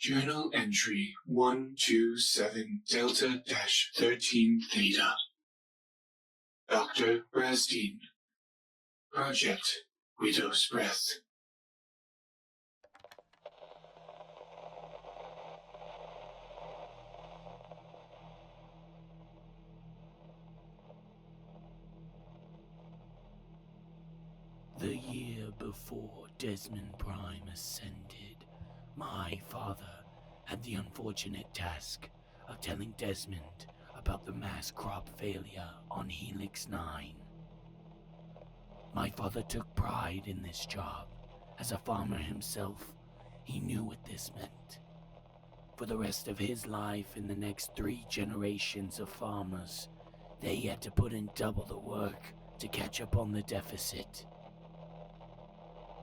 Journal entry 127 Delta-13 Theta. Dr. Rasdeen. Project Widow's Breath. The year before Desmond Prime ascended, my father had the unfortunate task of telling Desmond about the mass crop failure on Helix 9. My father took pride in this job. As a farmer himself, he knew what this meant. For the rest of his life and the next 3 generations of farmers, they had to put in double the work to catch up on the deficit.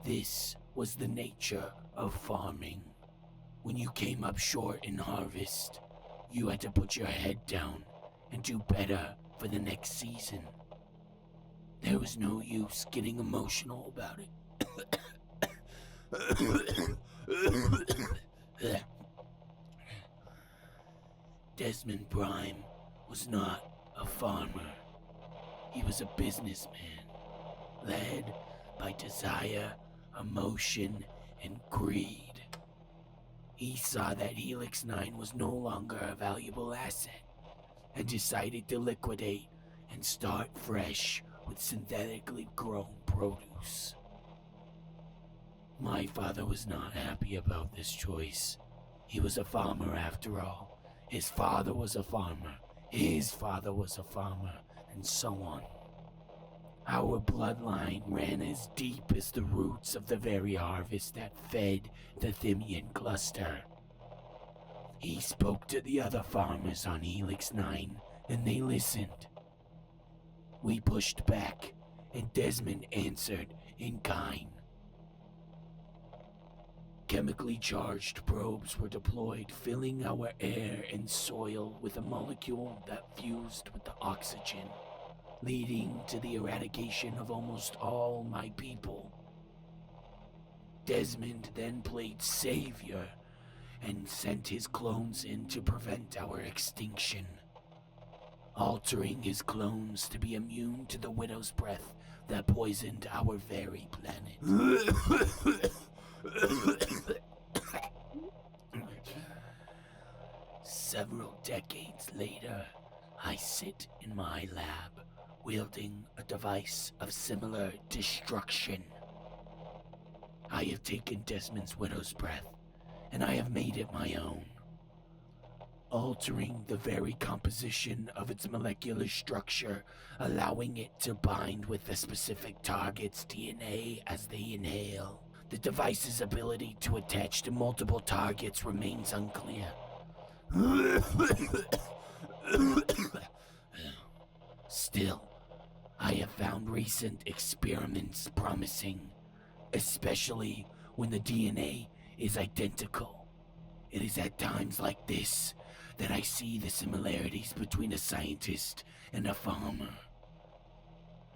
This was the nature of farming. When you came up short in harvest, you had to put your head down and do better for the next season. There was no use getting emotional about it. Desmond Prime was not a farmer. He was a businessman, led by desire, emotion, and greed. He saw that Helix 9 was no longer a valuable asset and decided to liquidate and start fresh with synthetically grown produce. My father was not happy about this choice. He was a farmer after all. His father was a farmer. His father was a farmer, and so on. Our bloodline ran as deep as the roots of the very harvest that fed the Thymian cluster. He spoke to the other farmers on Helix 9, and they listened. We pushed back, and Desmond answered in kind. Chemically charged probes were deployed, filling our air and soil with a molecule that fused with the oxygen, leading to the eradication of almost all my people. Desmond then played savior and sent his clones in to prevent our extinction, altering his clones to be immune to the Widow's Breath that poisoned our very planet. Several decades later, I sit in my lab, wielding a device of similar destruction. I have taken Desmond's Widow's Breath, and I have made it my own, altering the very composition of its molecular structure, allowing it to bind with the specific target's DNA as they inhale. The device's ability to attach to multiple targets remains unclear. Still, I have found recent experiments promising, especially when the DNA is identical. It is at times like this that I see the similarities between a scientist and a farmer.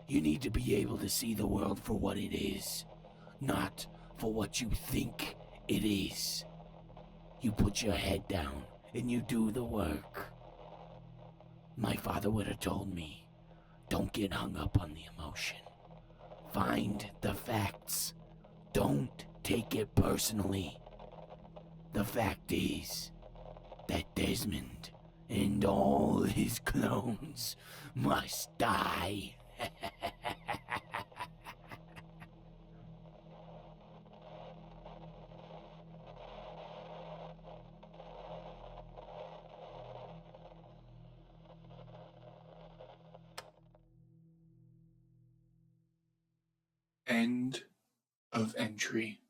You need to be able to see the world for what it is, not for what you think it is. You put your head down and you do the work. My father would have told me, don't get hung up on the emotion. Find the facts. Don't take it personally. The fact is that Desmond and all his clones must die. End of entry.